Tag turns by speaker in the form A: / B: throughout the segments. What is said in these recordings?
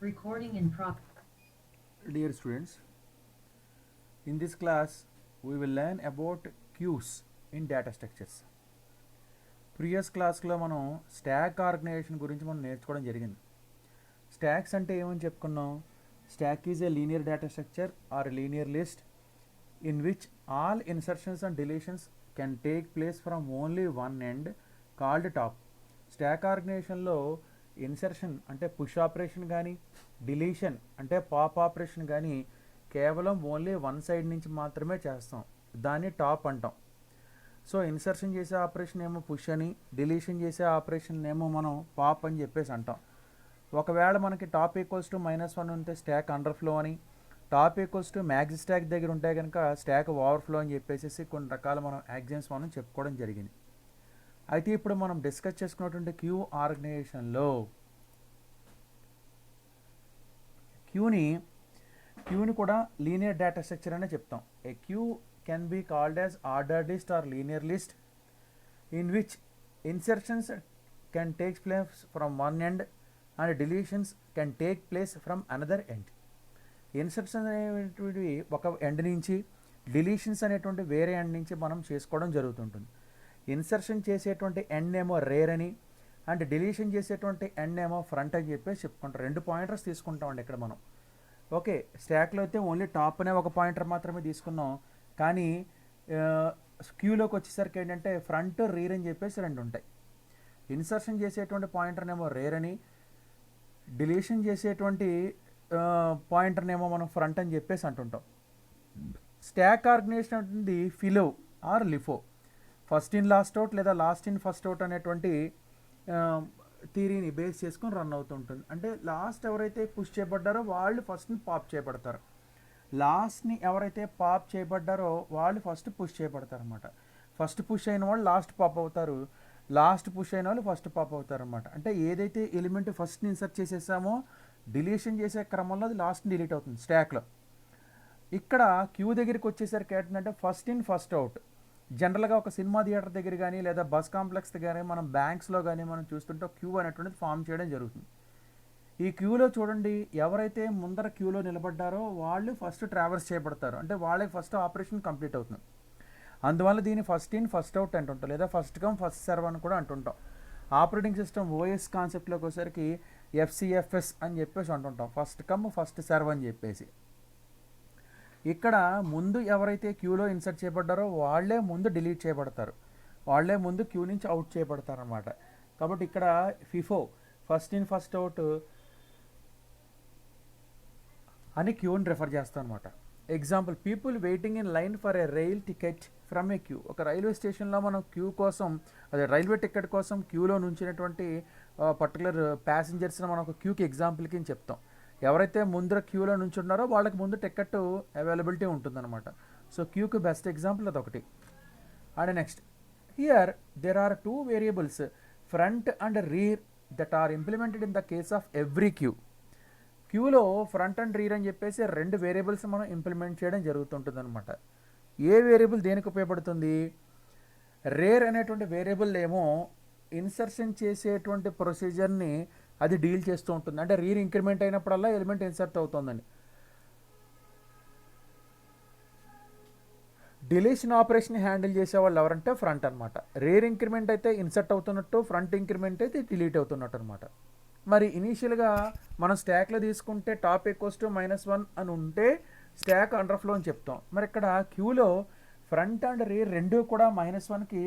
A: Recording in progress.
B: Dear students, in this class we will learn about queues in data structures. Previous క్లాస్లో మనం stock organisation గురించి మనం నేర్చుకోవడం జరిగింది. Stocks అంటే ఏమని చెప్పుకున్నాం? Stack is a linear data structure or linear list in which all insertions and deletions can take place from only one end called top. Stack ఆర్గనైజేషన్లో ఇన్సర్షన్ అంటే పుష్ ఆపరేషన్ కానీ, డిలీషన్ అంటే పాప్ ఆపరేషన్ కానీ కేవలం only one side నుంచి మాత్రమే చేస్తాం. దాన్ని టాప్ అంటాం. సో ఇన్సర్షన్ చేసే ఆపరేషన్ ఏమో పుష్ అని, డిలీషన్ చేసే ఆపరేషన్ ఏమో మనం పాప్ అని చెప్పేసి అంటాం. ఒకవేళ మనకి టాప్ ఈక్వల్స్ టు -1 ఉంటే స్టాక్ అండర్ ఫ్లో అని, top equals to max stock దగ్గర ఉంటే కనుక స్టాక్ ఓవర్ఫ్లో అని చెప్పేసి కొన్ని రకాల మనం యాక్సిమ్స్ మనం చెప్పుకోవడం జరిగింది. అయితే ఇప్పుడు మనం డిస్కస్ చేసుకున్నటువంటి క్యూ ఆర్గనైజేషన్లో క్యూని కూడా లీనియర్ డేటా స్ట్రక్చర్ అనే చెప్తాం. A queue can be called as ordered list or linear list in which insertions can take place from one end and deletions can take place from another end. Insertions అనేటువంటివి ఒక end నుంచి, deletions అనేటువంటి వేరే end నుంచి మనం చేసుకోవడం జరుగుతుంటుంది. Insertion చేసేటువంటి ఎండ్ ఏమో రేర్ అని, అండ్ డిలీషన్ చేసేటువంటి ఎండ్ ఏమో ఫ్రంట్ అని చెప్పేసి చెప్పుకుంటాం. 2 పాయింటర్స్ తీసుకుంటామండి ఇక్కడ మనం. ఓకే, స్టాక్లో అయితే ఓన్లీ టాప్ అనే ఒక పాయింటర్ మాత్రమే తీసుకున్నాం. కానీ క్యూలోకి వచ్చేసరికి ఏంటంటే ఫ్రంట్, రీర్ అని చెప్పేసి 2 ఉంటాయి. ఇన్సర్షన్ చేసేటువంటి పాయింటర్నేమో రేర్ అని, డిలీషన్ చేసేటువంటి పాయింటర్నేమో మనం ఫ్రంట్ అని చెప్పేసి అంటుంటాం. స్టాక్ ఆర్గనైజేషన్ ఉంటుంది FILO or LIFO, first in last out లేదా లాస్ట్ ఇన్ ఫస్ట్ అవుట్ అనేటువంటి థియరీని బేస్ చేసుకొని రన్ అవుతుంటుంది. అంటే లాస్ట్ ఎవరైతే పుష్ చేయబడ్డారో వాళ్ళు ఫస్ట్ని పాప్ చేయబడతారు, లాస్ట్ని ఎవరైతే పాప్ చేయబడ్డారో వాళ్ళు ఫస్ట్ పుష్ చేయబడతారు అనమాట. ఫస్ట్ పుష్ అయిన వాళ్ళు లాస్ట్ పాప్ అవుతారు, లాస్ట్ పుష్ అయిన వాళ్ళు ఫస్ట్ పాప్ అవుతారు అనమాట. అంటే ఏదైతే ఎలిమెంట్ ఫస్ట్ని ఇన్సర్ట్ చేసేసామో డిలీషన్ చేసే క్రమంలో అది లాస్ట్ని డిలీట్ అవుతుంది స్టాక్లో. ఇక్కడ క్యూ దగ్గరికి వచ్చేసరికి ఏంటంటే ఫస్ట్ ఇన్ ఫస్ట్ అవుట్. జనరల్గా ఒక సినిమా థియేటర్ దగ్గర కానీ లేదా బస్ కాంప్లెక్స్ కానీ మనం బ్యాంక్స్లో కానీ మనం చూస్తుంటే క్యూ అనేటువంటిది ఫామ్ చేయడం జరుగుతుంది. ఈ క్యూలో చూడండి, ఎవరైతే ముందర క్యూలో నిలబడ్డారో వాళ్ళు ఫస్ట్ ట్రావర్స్ చేయబడతారు, అంటే వాళ్ళకి ఫస్ట్ ఆపరేషన్ కంప్లీట్ అవుతుంది. అందువల్ల దీన్ని ఫస్ట్ ఇన్ ఫస్ట్ అవుట్ అంటుంటాం, లేదా ఫస్ట్ కమ్ ఫస్ట్ సర్వ్ అని కూడా అంటుంటాం. ఆపరేటింగ్ సిస్టమ్ ఓఎస్ కాన్సెప్ట్లోకి వచ్చేసరికి FCFS అని చెప్పేసి అంటుంటాం, ఫస్ట్ కమ్ ఫస్ట్ సర్వ్ అని చెప్పేసి. ఇక్కడ ముందు ఎవరైతే క్యూలో ఇన్సర్ట్ చేయబడ్డారో వాళ్ళే ముందు డిలీట్ చేయబడతారు, వాళ్ళే ముందు క్యూ నుంచి అవుట్ చేయబడతారు అన్నమాట. కాబట్టి ఇక్కడ FIFO first in first out అని క్యూని రిఫర్ చేస్తాం అనమాట. Example, people waiting in line for a rail ticket from a queue. ఒక రైల్వే స్టేషన్లో మనం క్యూ కోసం, అదే రైల్వే టికెట్ కోసం క్యూలో నుంచినటువంటి పర్టికులర్ ప్యాసింజర్స్ని మనం ఒక క్యూకి ఎగ్జాంపుల్కి చెప్తాం. ఎవరైతే ముందర క్యూలో నుంచి ఉన్నారో వాళ్ళకి ముందు టికెట్ అవైలబిలిటీ ఉంటుందన్నమాట. సో క్యూకి బెస్ట్ ఎగ్జాంపుల్ అదొకటి. And next, here there are 2 variables front and rear that are implemented in the case of every queue. క్యూలో ఫ్రంట్ అండ్ రీర్ అని చెప్పేసి 2 వేరియబుల్స్ మనం ఇంప్లిమెంట్ చేయడం జరుగుతుంటుంది అనమాట. ఏ వేరియబుల్ దేనికి ఉపయోగపడుతుంది? రేర్ అనేటువంటి వేరియబుల్ ఏమో ఇన్సర్షన్ చేసేటువంటి ప్రొసీజర్ని అది డీల్ చేస్తూ ఉంటుంది. అంటే రీర్ ఇంక్రిమెంట్ అయినప్పుడల్లా ఎలిమెంట్ ఇన్సర్ట్ అవుతుందండి. డిలీషన్ ఆపరేషన్ హ్యాండిల్ చేసేవాళ్ళు ఎవరంటే ఫ్రంట్ అనమాట. రేర్ ఇంక్రిమెంట్ అయితే ఇన్సర్ట్ అవుతున్నట్టు, ఫ్రంట్ ఇంక్రిమెంట్ అయితే డిలీట్ అవుతున్నట్టు అనమాట. మరి ఇనీషియల్గా మనం స్టాక్లో తీసుకుంటే టాప్ ఈక్వల్స్ టు -1 అని ఉంటే స్టాక్ అండర్ ఫ్లో అని చెప్తాం. మరి ఇక్కడ క్యూలో ఫ్రంట్ అండ్ రేర్ రెండు కూడా -1కి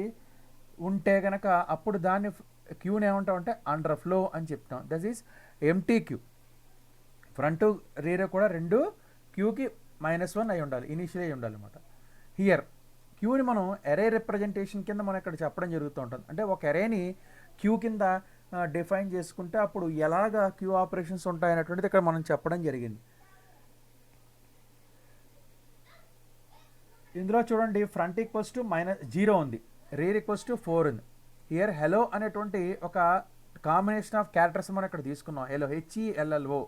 B: ఉంటే కనుక అప్పుడు దాన్ని క్యూని ఏమంటామంటే అండర్ ఫ్లో అని చెప్తాం. That is empty queue. Front rear కూడా రెండు క్యూకి -1 అయి ఉండాలి, ఇనీషియల్ అయి ఉండాలి అనమాట. హియర్ క్యూని మనం ఎరే రిప్రజెంటేషన్ కింద మనం ఇక్కడ చెప్పడం జరుగుతూ ఉంటుంది. అంటే ఒక ఎరేని క్యూ కింద డిఫైన్ చేసుకుంటే అప్పుడు ఎలాగా క్యూ ఆపరేషన్స్ ఉంటాయనేటువంటిది ఇక్కడ మనం చెప్పడం జరిగింది. ఇందులో చూడండి, ఫ్రంట్ ఈక్వల్స్ టు -0 ఉంది, రేర్ ఈక్వల్స్ టు 4 ఉంది. హియర్ హెలో అనేటువంటి ఒక కాంబినేషన్ ఆఫ్ క్యారెక్టర్స్ మనం ఇక్కడ తీసుకున్నాం. Hello HELLO.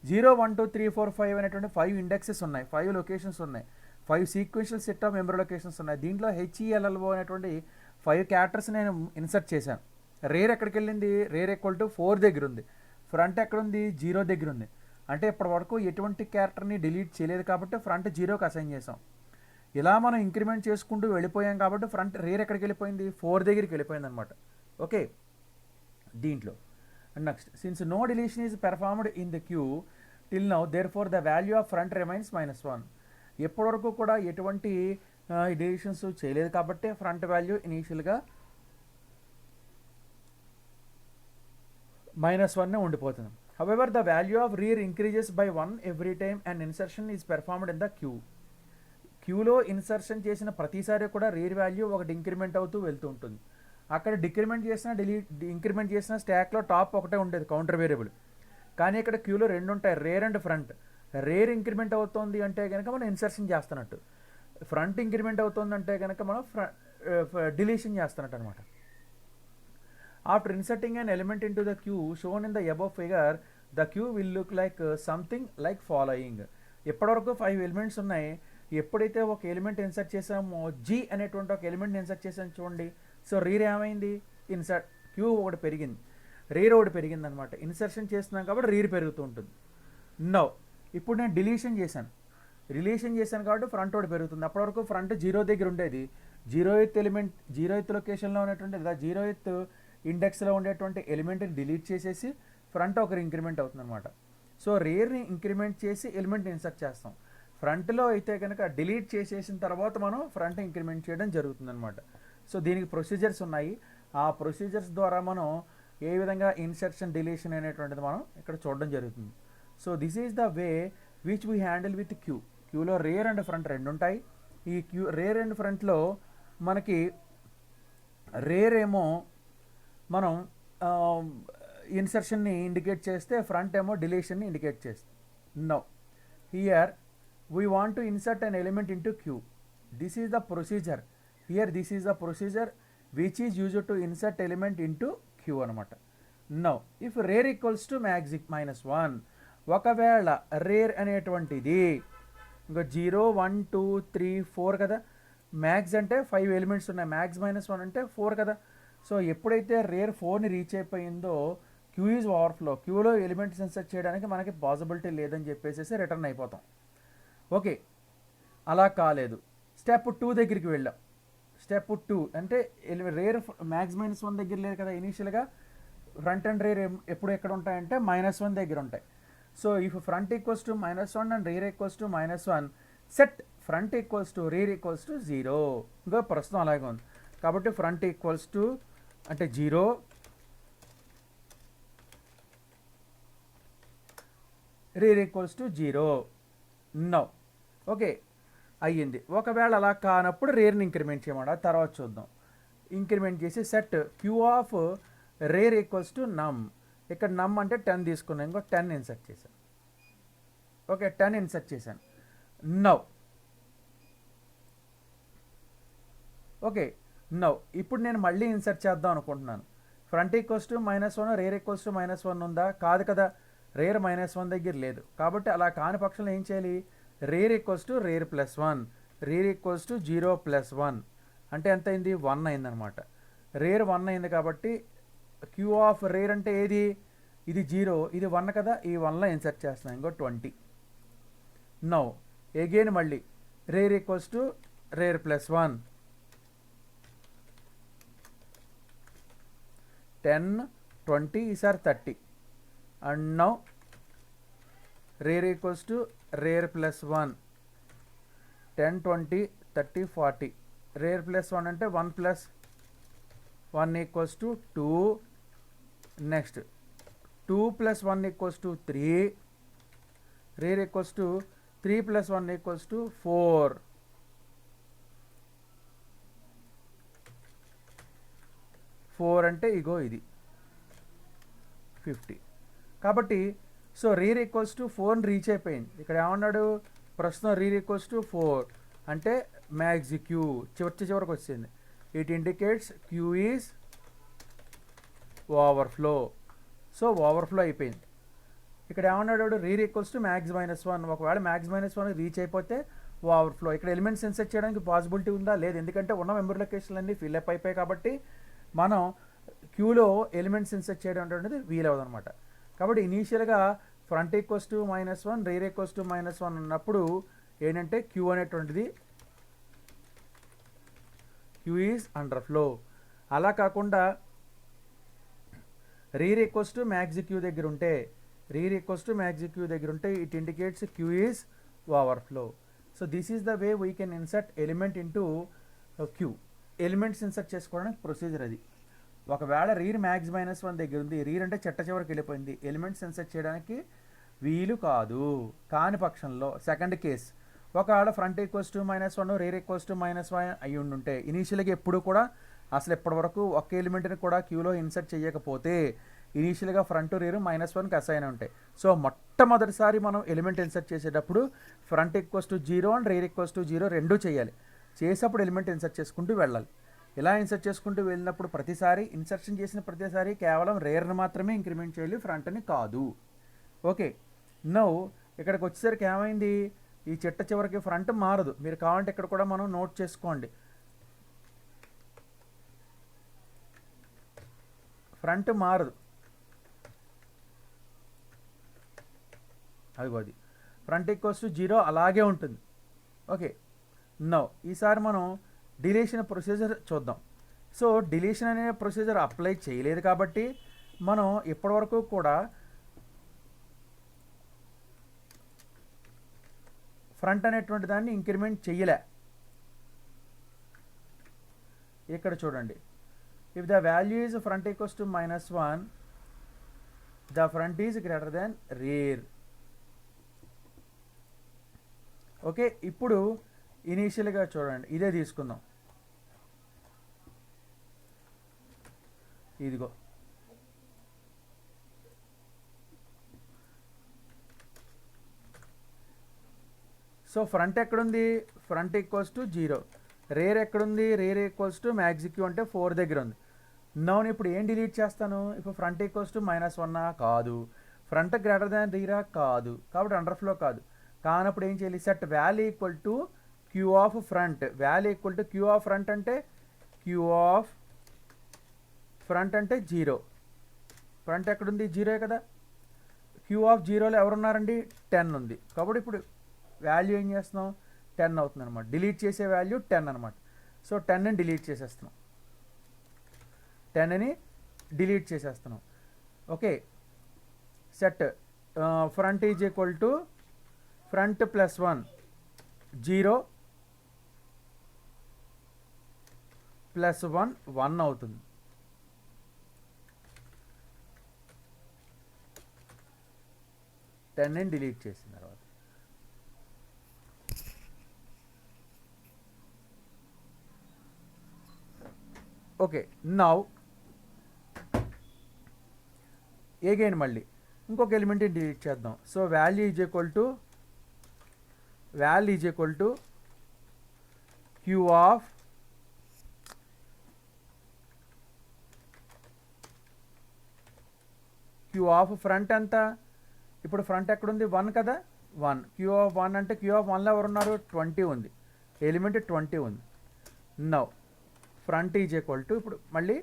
B: 0 1 2 3 4 5 అనేటువంటి 5 ఇండెక్సెస్ ఉన్నాయి, 5 లొకేషన్స్ ఉన్నాయి, 5 sequential set of memory locations ఉన్నాయి. దీంట్లో HELLO అనేటువంటి 5 క్యారెక్టర్స్ నేను ఇన్సర్ట్ చేశాను. రేర్ ఎక్కడికి వెళ్ళింది? రేర్ ఈక్వల్ టు 4 దగ్గర ఉంది. ఫ్రంట్ ఎక్కడ ఉంది, 0 దగ్గర ఉంది. అంటే ఇప్పటి వరకు ఎటువంటి క్యారెక్టర్ని డిలీట్ చేయలేదు కాబట్టి ఫ్రంట్ 0కి అసైన్ చేసాం. ఇలా మనం ఇంక్రిమెంట్ చేసుకుంటూ వెళ్ళిపోయాం కాబట్టి ఫ్రంట్ రేర్ ఎక్కడికి వెళ్ళిపోయింది, 4 దగ్గరికి వెళ్ళిపోయింది అనమాట. ఓకే, దీంట్లో next since no deletion is performed in the queue till now therefore the value of front remains -1. ఎప్పటివరకు కూడా ఎటువంటి డిలీషన్స్ చేయలేదు కాబట్టి ఫ్రంట్ వాల్యూ ఇనీషియల్గా -1 ఉండిపోతుంది. However the value of rear increases by 1 every time and insertion is performed in the queue. క్యూలో insertion చేసిన ప్రతిసారి కూడా రీర్ వాల్యూ ఒకటి ఇంక్రిమెంట్ అవుతూ వెళ్తూ ఉంటుంది. అక్కడ డిక్రిమెంట్ చేసిన ఇంక్రిమెంట్ చేసిన స్టాక్లో టాప్ ఒకటే ఉండేది కౌంటర్ వేరియబుల్. కానీ ఇక్కడ క్యూలో 2 ఉంటాయి, rare and front. Rare increment అవుతుంది అంటే కనుక మనం ఇన్సర్షన్ చేస్తున్నట్టు, ఫ్రంట్ ఇంక్రిమెంట్ అవుతుంది అంటే కనుక మనం డిలీషన్ చేస్తున్నట్టు అనమాట. After inserting an element into the queue shown in the above figure the queue will look like something like following. ఎప్పటివరకు 5 ఎలిమెంట్స్ ఉన్నాయి. ఎప్పుడైతే ఒక ఎలిమెంట్ ఇన్సర్ట్ చేసామో జీ అనేటువంటి ఒక ఎలిమెంట్ ఇన్సర్ట్ చేసాము చూడండి. సో రీర్ ఏమైంది, ఇన్సర్ట్ క్యూ ఒకటి పెరిగింది, రీర్ ఒకటి పెరిగింది అనమాట. ఇన్సర్షన్ చేస్తున్నాం కాబట్టి రీర్ పెరుగుతూ ఉంటుంది. నో ఇప్పుడు నేను డిలీషన్ చేశాను కాబట్టి ఫ్రంట్ ఒకటి పెరుగుతుంది. అప్పటివరకు ఫ్రంట్ 0 దగ్గర ఉండేది. 0th ఎలిమెంట్ 0th లొకేషన్లో ఉన్నటువంటి లేదా 0th ఇండెక్స్లో ఉండేటువంటి ఎలిమెంట్ని డిలీట్ చేసేసి ఫ్రంట్ ఒకరి ఇంక్రిమెంట్ అవుతుంది అనమాట. సో రేర్ని ఇంక్రిమెంట్ చేసి ఎలిమెంట్ని ఇన్సర్ట్ చేస్తాం. ఫ్రంట్లో అయితే కనుక డిలీట్ చేసేసిన తర్వాత మనం ఫ్రంట్ ఇంక్రిమెంట్ చేయడం జరుగుతుంది అనమాట. సో దీనికి ప్రొసీజర్స్ ఉన్నాయి. ఆ ప్రొసీజర్స్ ద్వారా మనం ఏ విధంగా ఇన్సర్షన్ డిలీషన్ అనేటువంటిది మనం ఇక్కడ చూడడం జరుగుతుంది. So this is the way which we handle with queue. క్యూలో రేర్ అండ్ ఫ్రంట్ 2 ఉంటాయి. ఈ క్యూ రేర్ అండ్ ఫ్రంట్లో మనకి రేర్ ఏమో మనం ఇన్సర్షన్ని ఇండికేట్ చేస్తే ఫ్రంట్ ఏమో డిలీషన్ని ఇండికేట్ చేస్తుంది. No here we want to insert an element into queue. This is the procedure. Here this is the procedure which is used to insert element into queue అనమాట. No if rear equals to -1, ఒకవేళ rare అనేటువంటిది ఇంకా 0 1 2 3 4 కదా, max అంటే 5 elements ఉన్నాయి, max -1 అంటే 4 కదా. So ఎప్పుడైతే రేర్ 4ని రీచ్ అయిపోయిందో క్యూ ఈజ్ ఓవర్ఫ్లో, క్యూలో ఎలిమెంట్స్ ఇన్సర్ట్ చేయడానికి మనకి పాసిబిలిటీ లేదని చెప్పేసి రిటర్న్ అయిపోతాం. ఓకే, అలా కాలేదు. స్టెప్ 2 దగ్గరికి వెళ్ళాం. స్టెప్ 2 అంటే రేర్ మ్యాక్స్ -1 దగ్గర లేదు కదా ఇనీషియల్గా. ఫ్రంట్ అండ్ రేర్ ఎప్పుడు ఎక్కడ ఉంటాయంటే -1 దగ్గర ఉంటాయి. So if front equals to -1 and rare equals to -1, set front equals to rare equals to 0. ఇంకా ప్రస్తుతం అలాగే ఉంది కాబట్టి ఫ్రంట్ ఈక్వల్స్ టు అంటే 0, rear equals to 0. No okay అయ్యింది. ఒకవేళ అలా కానప్పుడు రేర్ని ఇంక్రిమెంట్ చేయమంట, తర్వాత చూద్దాం. ఇంక్రిమెంట్ చేసి set queue of rear equals to num. ఇక్కడ నమ్ అంటే 10 తీసుకున్నాను, ఇంకో 10 ఇన్సర్ట్ చేశాను. ఓకే 10 ఇన్సర్ట్ చేశాను. నౌ ఓకే నౌ ఇప్పుడు నేను మళ్ళీ ఇన్సర్ట్ చేద్దాం అనుకుంటున్నాను. Front equals to -1, rare equals to -1 ఉందా, కాదు కదా, రేర్ -1 దగ్గర లేదు. కాబట్టి అలా కాని పక్షంలో ఏం చేయాలి, rare equals to rare +1, rare equals to 0 + 1 అంటే ఎంత అయింది, 1 అయిందనమాట. రేర్ 1 అయింది కాబట్టి క్యూ ఆఫ్ రేర్ అంటే ఏది, ఇది 0, ఇది 1 కదా, ఈ 1లో ఇన్సర్ట్ చేస్తున్నాను, ఇంకో 20. నౌ అగైన్ మళ్ళీ రేర్ ఈక్వల్స్ టు రేర్ +1, 10 20 ఈసారి 30. And now rare equals to rare +1, 10 20 30 40. Rare +1 అంటే 1 + 1 equals to 2. Next 2 + 1 equals to 3. Rare equals to 3 + 1 equals to 4. 4 అంటే ఇగో ఇది 50. కాబట్టి so rear equals to 4 reach అయిపోయింది. ఇక్కడ ఏమన్నాడు, ప్రస్తుతం రీర్ ఈక్వల్స్ టు 4 అంటే మ్యాక్స్ క్యూ చివరికి వచ్చింది. It indicates queue is overflow. So overflow అయిపోయింది. ఇక్కడ ఏమన్నాడు, రీర్ ఈక్వల్స్ టు మ్యాక్స్ -1. ఒకవేళ మ్యాక్స్ -1 రీచ్ అయిపోతే ఓవర్ఫ్లో. ఇక్కడ ఎలిమెంట్స్ ఇన్సర్ట్ చేయడానికి పాసిబిలిటీ ఉందా, లేదు, ఎందుకంటే ఉన్న మెమరీ లొకేషన్లు అన్నీ ఫిల్అప్ అయిపోయాయి కాబట్టి మనం క్యూలో ఎలిమెంట్స్ ఇన్సర్ట్ చేయడం అనేది వీలవదు అనమాట. కాబట్టి ఇనీషియల్గా front equals to -1 rare equals to -1 ఉన్నప్పుడు ఏంటంటే క్యూ అనేటువంటిది క్యూ ఈజ్ అండర్ ఫ్లో. అలా కాకుండా rear equals to max queue దగ్గర ఉంటే it indicates queue is overflow. So this is the way we can insert element into queue. Elements insert చేసుకోవడానికి procedure అది. ఒకవేళ రీర్ మ్యాక్స్ -1 దగ్గర ఉంది, రీర్ అంటే చెట్ట చివరికి వెళ్ళిపోయింది, ఎలిమెంట్స్ ఇన్సర్ట్ చేయడానికి వీలు కాదు. కాని పక్షంలో సెకండ్ కేస్, ఒకవేళ front equals to -1 rear equals to -1 అయ్యి ఉంటే ఇనీషియల్గా ఎప్పుడు కూడా అసలు ఇప్పటివరకు ఒక్క ఎలిమెంట్ని కూడా క్యూలో ఇన్సర్ట్ చేయకపోతే ఇనీషియల్గా ఫ్రంట్ రీర్ -1కి అసైన్ ఉంటాయి. సో మొట్టమొదటిసారి మనం ఎలిమెంట్ ఇన్సర్ట్ చేసేటప్పుడు front equals to 0 and rear equals to 0 రెండూ చేయాలి. చేసేప్పుడు ఎలిమెంట్ ఇన్సర్ట్ చేసుకుంటూ వెళ్ళాలి. ఇలా ఇన్సర్ట్ చేసుకుంటూ వెళ్ళినప్పుడు ప్రతిసారి ఇన్సర్షన్ చేసిన ప్రతిసారి కేవలం రేర్ని మాత్రమే ఇంక్రిమెంట్ చేయాలి, ఫ్రంట్ని కాదు. ఓకే, నౌ ఇక్కడికి వచ్చేసరికి ఏమైంది, ఈ చిట్ట చివరికి ఫ్రంట్ మారదు. మీరు కావాలంటే ఇక్కడ కూడా మనం నోట్ చేసుకోండి, ఫ్రంట్ మారదు. అది ఫ్రంట్ ఈక్వల్స్ టు 0 అలాగే ఉంటుంది. ఓకే, నౌ ఈసారి మనం డిలీషన్ ప్రొసీజర్ చూద్దాం. సో డిలీషన్ అనే ప్రొసీజర్ అప్లై చేయలేదు కాబట్టి మనం ఇప్పటివరకు కూడా ఫ్రంట్ అనేటువంటి దాన్ని ఇంక్రిమెంట్ చేయలే. ఇక్కడ చూడండి, if the value is front equals to -1 the front is greater than rear. Okay, ఇప్పుడు ఇనీషియల్గా చూడండి, ఇదే తీసుకుందాం. ఇదిగో సో ఫ్రంట్ ఎక్కడుంది, ఫ్రంట్ ఈక్వల్స్ టు 0. రేర్ ఎక్కడుంది, rear equals to max queue అంటే 4 దగ్గర ఉంది. నౌన్ ఇప్పుడు ఏం డిలీట్ చేస్తాను, ఇప్పుడు ఫ్రంట్ ఈక్వల్స్ టు -1 కాదు, ఫ్రంట్ గ్రేటర్ దాన్ రీరా కాదు, కాబట్టి అండర్ఫ్లో కాదు. కానప్పుడు ఏం చేయాలి, set value equal to queue of front. Value equal to queue of front అంటే క్యూ ఆఫ్ ఫ్రంట్ అంటే 0. ఫ్రంట్ ఎక్కడుంది, 0 కదా. క్యూ ఆఫ్ 0లో ఎవరున్నారండి, 10 ఉంది. కాబట్టి ఇప్పుడు వాల్యూ ఏం చేస్తున్నాం, 10 అవుతుంది అనమాట. డిలీట్ చేసే వాల్యూ 10 అనమాట. సో 10ని డిలీట్ చేసేస్తున్నాం, 10ని డిలీట్ చేసేస్తున్నాం. Okay, set front is equal to front +1 0 +1 1 అవుతుంది. టెన్ డిలీట్ చేసిన తర్వాత ఓకే, నౌ అగైన్ మళ్ళీ ఇంకొక ఎలిమెంట్ని డిలీట్ చేద్దాం. So value is equal to queue of front ఎంత, ఇప్పుడు ఫ్రంట్ ఎక్కడుంది, 1 కదా, 1. క్యూ ఆఫ్ 1 అంటే క్యూ ఆఫ్ 1లో ఎవరున్నారు, 20 ఉంది, ఎలిమెంట్ 20 ఉంది. Now front is equal to ఇప్పుడు మళ్ళీ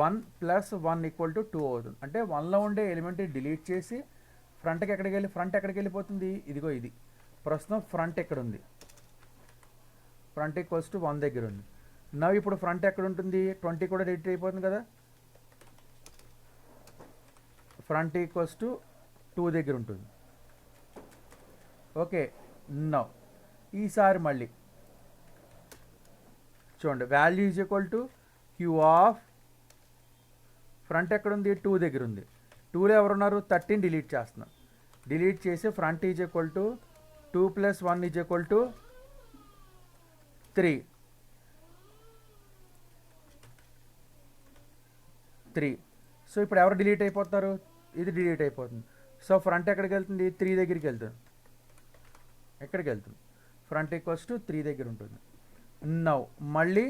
B: 1 + 1 = 2 అవుతుంది. అంటే 1లో ఉండే ఎలిమెంట్ని డిలీట్ చేసి ఫ్రంట్ ఎక్కడికి వెళ్ళిపోతుంది, ఇదిగో ఇది. ప్రస్తుతం ఫ్రంట్ ఎక్కడ ఉంది, ఫ్రంట్ ఈక్వల్స్ టు 1 దగ్గర ఉంది. నవ్ ఇప్పుడు ఫ్రంట్ ఎక్కడ ఉంటుంది, 20 కూడా డిలీట్ అయిపోతుంది కదా, ఫ్రంట్ ఈక్వల్స్ టు 2 దగ్గర ఉంటుంది. ఓకే, నవ్ ఈసారి మళ్ళీ చూడండి, value is equal to queue of front ఎక్కడుంది, 2 దగ్గర ఉంది. 2లో ఎవరున్నారు, 13 డిలీట్ చేస్తున్నాం. డిలీట్ చేసి front is equal to 2 + 1 = 3. So ఇప్పుడు ఎవరు డిలీట్ అయిపోతారు, ఇది డిలీట్ అయిపోతుంది. సో ఫ్రంట్ ఎక్కడికి వెళ్తుంది, 3 దగ్గరికి వెళ్తుంది. ఎక్కడికి వెళ్తుంది, ఫ్రంట్ ఈక్వల్స్ టు 3 దగ్గర ఉంటుంది. నౌ మళ్ళీ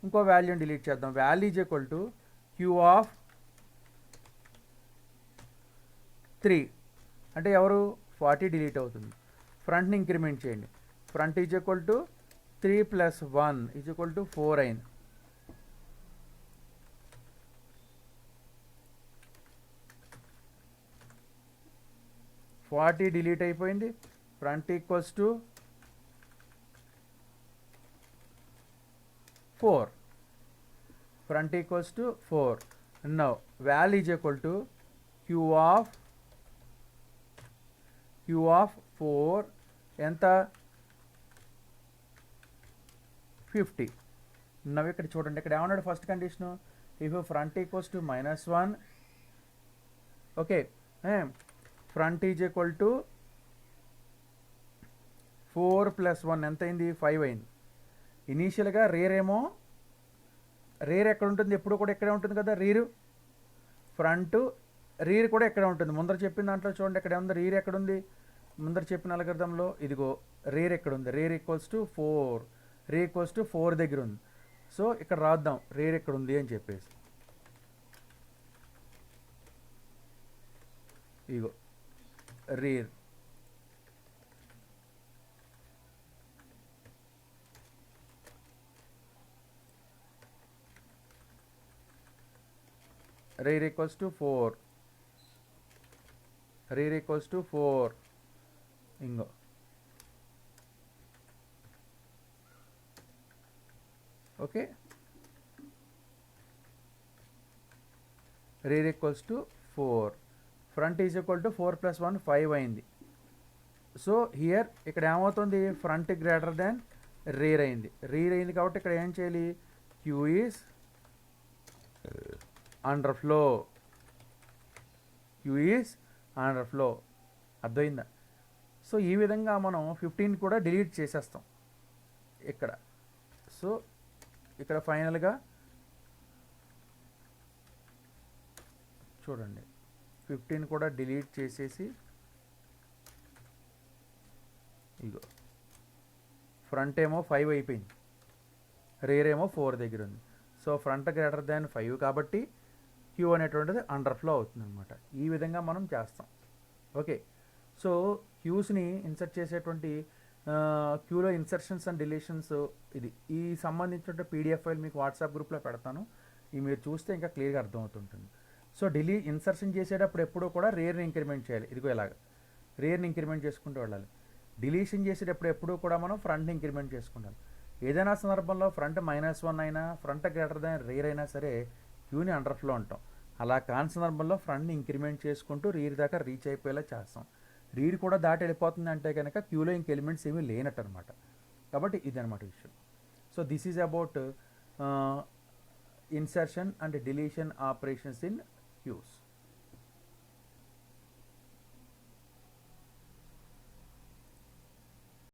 B: ఇంకో వాల్యూని డిలీట్ చేద్దాం. Value is equal to queue of 3 అంటే ఎవరు, 40 డిలీట్ అవుతుంది. ఫ్రంట్ని ఇంక్రిమెంట్ చేయండి. ఫ్రంట్ ఈజ్ ఈక్వల్ టు 3 + 1 = 4 అయింది. 40 డిలీట్ అయిపోయింది. Front equals to 4. Front equals to 4. Now val is equal to queue of 4 ఎంత 50. నవ్వు ఇక్కడ చూడండి, ఇక్కడ ఏమన్నాడు first condition, if front equals to -1, okay, front is equal to 4 + 1 ఎంత అయింది 5 అయింది. ఇనీషియల్గా రేర్ ఎక్కడ ఉంటుంది, ఎప్పుడు కూడా ఎక్కడే ఉంటుంది కదా రీరు, ఫ్రంట్ రీర్ కూడా ఎక్కడ ఉంటుంది. ముందర చెప్పిన దాంట్లో చూడండి ఎక్కడ ఉంది రీర్ ఎక్కడుంది, ముందర చెప్పిన అల్గోరిథంలో ఇదిగో రేర్ ఎక్కడుంది, rear equals to 4, ray equals to 4 దగ్గర ఉంది. సో ఇక్కడ రాద్దాం రేర్ ఎక్కడ ఉంది అని చెప్పేసి, ఇగో rear rear equals to 4, rear equals to 4, ఇంగో okay, rear equals to 4, front is equal to 4 + 1 5 అయింది. సో హియర్ ఇక్కడ ఏమవుతుంది, ఫ్రంట్ గ్రేటర్ దాన్ రేర్ అయింది. రేర్ అయింది కాబట్టి ఇక్కడ ఏం చేయాలి, queue is underflow, queue is underflow. అర్థమైందా? సో ఈ విధంగా మనం 15 కూడా డిలీట్ చేసేస్తాం ఇక్కడ. సో ఇక్కడ ఫైనల్గా చూడండి 15 కూడా డిలీట్ చేసేసి, ఇగో ఫ్రంట్ ఏమో 5 అయిపోయింది, రేర్ ఏమో 4 దగ్గర ఉంది. సో ఫ్రంట్ గ్రేటర్ దాన్ 5 కాబట్టి క్యూ అనేటువంటిది అండర్ ఫ్లో అవుతుంది అనమాట. ఈ విధంగా మనం చేస్తాం. ఓకే, సో క్యూస్ని ఇన్సర్ట్ చేసేటువంటి క్యూలో ఇన్సర్షన్స్ అండ్ డిలీషన్స్ ఇది ఈ సంబంధించిన పీడిఎఫ్ ఫైల్ మీకు వాట్సాప్ గ్రూప్లో పెడతాను. ఇవి మీరు చూస్తే ఇంకా క్లియర్గా అర్థమవుతుంటుంది. సో ఇన్సర్షన్ చేసేటప్పుడు ఎప్పుడూ కూడా రేర్ని ఇంక్రిమెంట్ చేయాలి. ఇదిగో ఇలాగ రేర్ని ఇంక్రిమెంట్ చేసుకుంటూ వెళ్ళాలి. డిలీషన్ చేసేటప్పుడు ఎప్పుడూ కూడా మనం ఫ్రంట్ని ఇంక్రిమెంట్ చేసుకుంటాం. ఏదైనా సందర్భంలో ఫ్రంట్ -1 అయినా, ఫ్రంట్ గ్రేటర్ దాన్ రేర్ అయినా సరే క్యూని అండర్ ఫ్లో అంటాం. అలా కాని సందర్భంలో ఫ్రంట్ని ఇంక్రిమెంట్ చేసుకుంటూ రీడ్ దాకా రీచ్ అయిపోయేలా చేస్తాం. రీడ్ కూడా దాటి వెళ్ళిపోతుంది అంటే కనుక క్యూలో ఇంక ఎలిమెంట్స్ ఏమీ లేనట్టు అనమాట. కాబట్టి ఇదనమాట విషయం. So this is about insertion and deletion operations in cues.